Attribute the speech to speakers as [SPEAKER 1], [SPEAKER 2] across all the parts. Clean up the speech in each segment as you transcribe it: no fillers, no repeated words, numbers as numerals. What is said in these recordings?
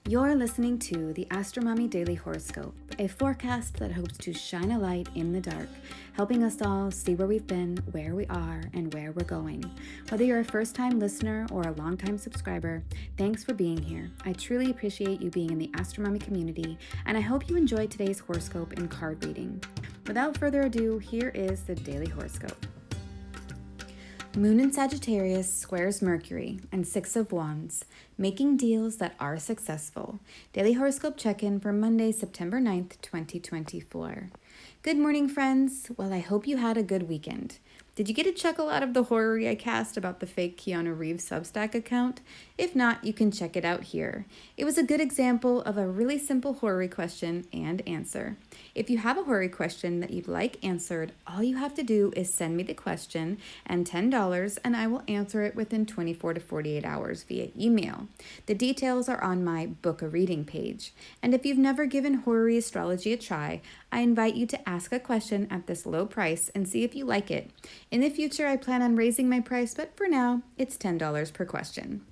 [SPEAKER 1] You're listening to the Astromommy Daily Horoscope, a forecast that hopes to shine a light in the dark, helping us all see where we've been, where we are, and where we're going. Whether you're a first-time listener or a long-time subscriber, thanks for being here. I truly appreciate you being in the Astromommy community, and I hope you enjoyed today's horoscope and card reading. Without further ado, here is the Daily Horoscope. Moon in Sagittarius squares Mercury and Six of Wands, making deals that are successful. Daily Horoscope Check-in for Monday, September 9th, 2024. Good morning, friends. Well, I hope you had a good weekend. Did you get a chuckle out of the horror I cast about the fake Keanu Reeves Substack account? If not, you can check it out here. It was a good example of a really simple horror question and answer. If you have a horror question that you'd like answered, all you have to do is send me the question and $10, and I will answer it within 24 to 48 hours via email. The details are on my Book a Reading page. And if you've never given horror astrology a try, I invite you to ask a question at this low price and see if you like it. In the future, I plan on raising my price, but for now, it's $10 per question.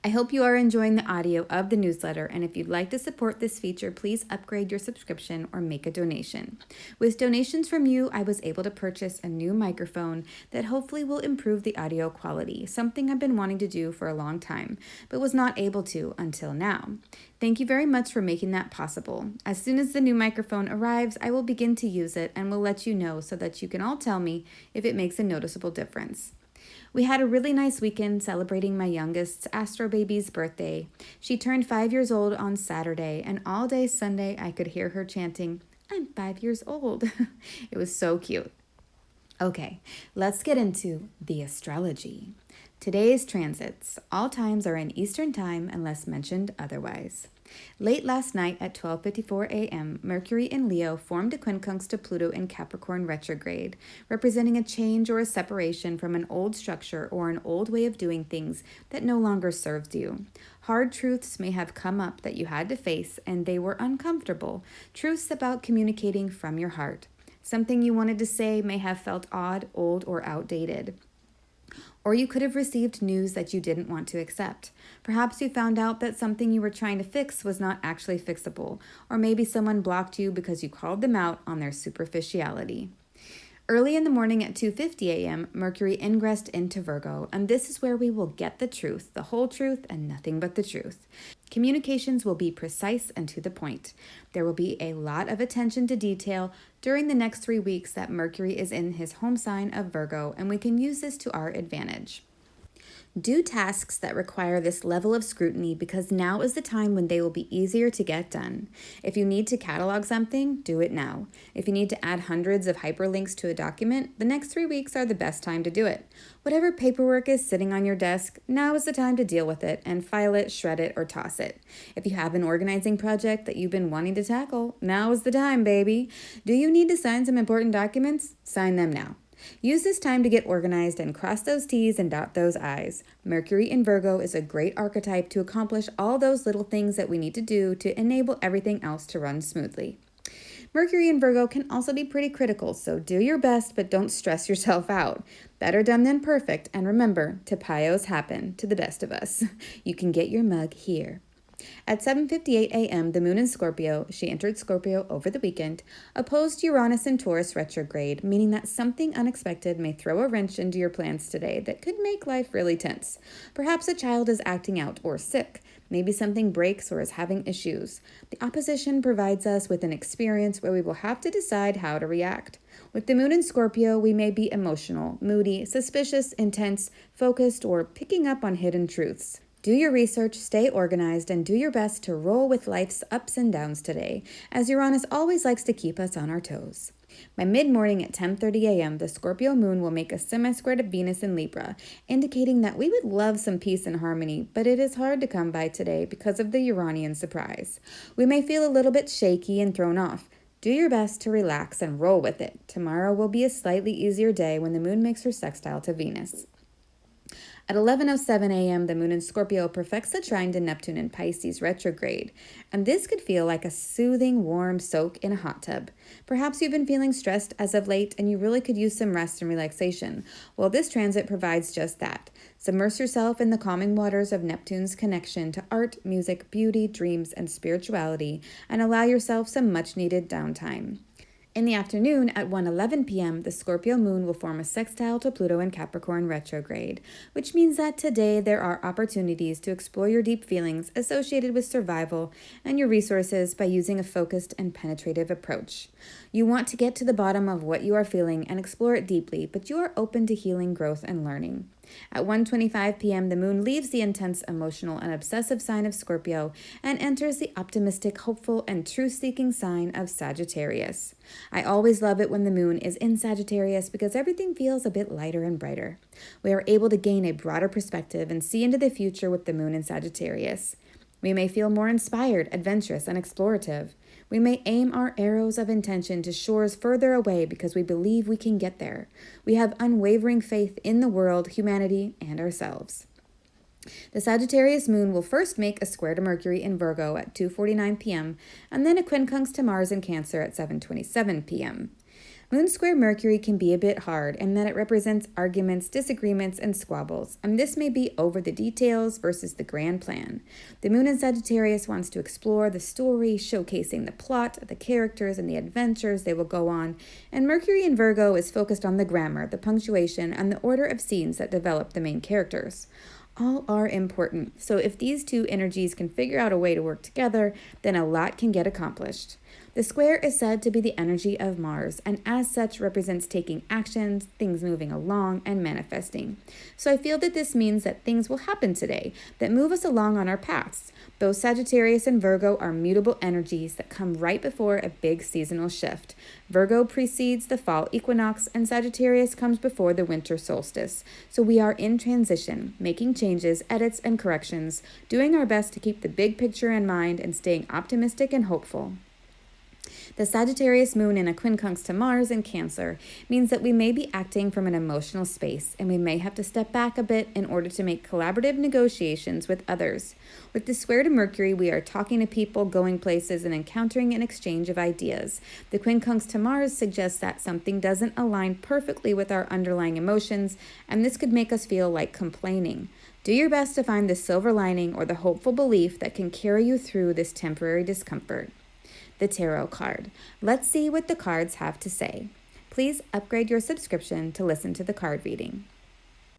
[SPEAKER 1] I hope you are enjoying the audio of the newsletter, and if you'd like to support this feature, please upgrade your subscription or make a donation. With donations from you, I was able to purchase a new microphone that hopefully will improve the audio quality, something I've been wanting to do for a long time, but was not able to until now. Thank you very much for making that possible. As soon as the new microphone arrives, I will begin to use it and will let you know so that you can all tell me if it makes a noticeable difference. We had a really nice weekend celebrating my youngest Astro baby's birthday. She turned 5 years old on Saturday, and all day Sunday I could hear her chanting, "I'm 5 years old." It was so cute. Okay, let's get into the astrology. Today's transits. All times are in Eastern Time unless mentioned otherwise. Late last night at 12:54 a.m., Mercury in Leo formed a quincunx to Pluto in Capricorn retrograde, representing a change or a separation from an old structure or an old way of doing things that no longer serves you. Hard truths may have come up that you had to face, and they were uncomfortable. Truths about communicating from your heart. Something you wanted to say may have felt odd, old, or outdated. Or you could have received news that you didn't want to accept. Perhaps you found out that something you were trying to fix was not actually fixable, or maybe someone blocked you because you called them out on their superficiality. Early in the morning at 2:50 a.m., Mercury ingressed into Virgo, and this is where we will get the truth, the whole truth, and nothing but the truth. Communications will be precise and to the point. There will be a lot of attention to detail during the next 3 weeks that Mercury is in his home sign of Virgo, and we can use this to our advantage. Do tasks that require this level of scrutiny because now is the time when they will be easier to get done. If you need to catalog something, do it now. If you need to add hundreds of hyperlinks to a document, the next 3 weeks are the best time to do it. Whatever paperwork is sitting on your desk, now is the time to deal with it and file it, shred it, or toss it. If you have an organizing project that you've been wanting to tackle, now is the time, baby. Do you need to sign some important documents? Sign them now. Use this time to get organized and cross those T's and dot those I's. Mercury in Virgo is a great archetype to accomplish all those little things that we need to do to enable everything else to run smoothly. Mercury in Virgo can also be pretty critical, so do your best, but don't stress yourself out. Better done than perfect, and remember, typos happen to the best of us. You can get your mug here. At 7:58 a.m., the moon in Scorpio, she entered Scorpio over the weekend, opposed Uranus in Taurus retrograde, meaning that something unexpected may throw a wrench into your plans today that could make life really tense. Perhaps a child is acting out or sick. Maybe something breaks or is having issues. The opposition provides us with an experience where we will have to decide how to react. With the moon in Scorpio, we may be emotional, moody, suspicious, intense, focused, or picking up on hidden truths. Do your research, stay organized, and do your best to roll with life's ups and downs today, as Uranus always likes to keep us on our toes. By mid-morning at 10:30 a.m., the Scorpio moon will make a semi-square to Venus in Libra, indicating that we would love some peace and harmony, but it is hard to come by today because of the Uranian surprise. We may feel a little bit shaky and thrown off. Do your best to relax and roll with it. Tomorrow will be a slightly easier day when the moon makes her sextile to Venus. At 11:07 a.m., the moon in Scorpio perfects a trine to Neptune in Pisces retrograde, and this could feel like a soothing, warm soak in a hot tub. Perhaps you've been feeling stressed as of late and you really could use some rest and relaxation. Well, this transit provides just that. Submerge yourself in the calming waters of Neptune's connection to art, music, beauty, dreams, and spirituality, and allow yourself some much-needed downtime. In the afternoon, at 1:11 p.m., the Scorpio moon will form a sextile to Pluto in Capricorn retrograde, which means that today there are opportunities to explore your deep feelings associated with survival and your resources by using a focused and penetrative approach. You want to get to the bottom of what you are feeling and explore it deeply, but you are open to healing, growth, and learning. At 1:25 p.m., the moon leaves the intense, emotional, and obsessive sign of Scorpio and enters the optimistic, hopeful, and truth-seeking sign of Sagittarius. I always love it when the moon is in Sagittarius because everything feels a bit lighter and brighter. We are able to gain a broader perspective and see into the future with the moon in Sagittarius. We may feel more inspired, adventurous, and explorative. We may aim our arrows of intention to shores further away because we believe we can get there. We have unwavering faith in the world, humanity, and ourselves. The Sagittarius moon will first make a square to Mercury in Virgo at 2:49 p.m. and then a quincunx to Mars in Cancer at 7:27 p.m. Moon square Mercury can be a bit hard in that it represents arguments, disagreements, and squabbles, and this may be over the details versus the grand plan. The moon in Sagittarius wants to explore the story, showcasing the plot, the characters, and the adventures they will go on, and Mercury in Virgo is focused on the grammar, the punctuation, and the order of scenes that develop the main characters. All are important, so if these two energies can figure out a way to work together, then a lot can get accomplished. The square is said to be the energy of Mars, and as such represents taking actions, things moving along, and manifesting. So I feel that this means that things will happen today that move us along on our paths. Both Sagittarius and Virgo are mutable energies that come right before a big seasonal shift. Virgo precedes the fall equinox, and Sagittarius comes before the winter solstice. So we are in transition, making changes, edits, and corrections, doing our best to keep the big picture in mind and staying optimistic and hopeful. The Sagittarius moon in a quincunx to Mars in Cancer means that we may be acting from an emotional space, and we may have to step back a bit in order to make collaborative negotiations with others. With the square to Mercury, we are talking to people, going places, and encountering an exchange of ideas. The quincunx to Mars suggests that something doesn't align perfectly with our underlying emotions, and this could make us feel like complaining. Do your best to find the silver lining or the hopeful belief that can carry you through this temporary discomfort. The Tarot card. Let's see what the cards have to say. Please upgrade your subscription to listen to the card reading.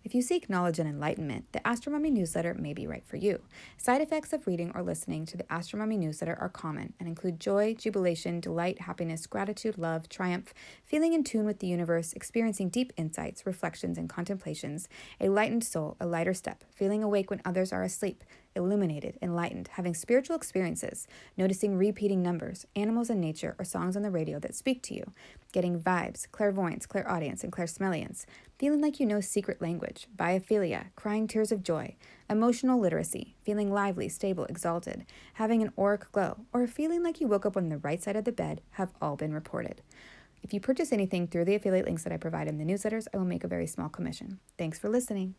[SPEAKER 1] If you seek knowledge and enlightenment, the Astromummy newsletter may be right for you. Side effects of reading or listening to the Astromummy newsletter are common and include joy, jubilation, delight, happiness, gratitude, love, triumph, feeling in tune with the universe, experiencing deep insights, reflections, and contemplations, a lightened soul, a lighter step, feeling awake when others are asleep, illuminated, enlightened, having spiritual experiences, noticing repeating numbers, animals in nature, or songs on the radio that speak to you, getting vibes, clairvoyance, clairaudience, and clairsmelliance, feeling like you know secret language, biophilia, crying tears of joy, emotional literacy, feeling lively, stable, exalted, having an auric glow, or feeling like you woke up on the right side of the bed have all been reported. If you purchase anything through the affiliate links that I provide in the newsletters, I will make a very small commission. Thanks for listening.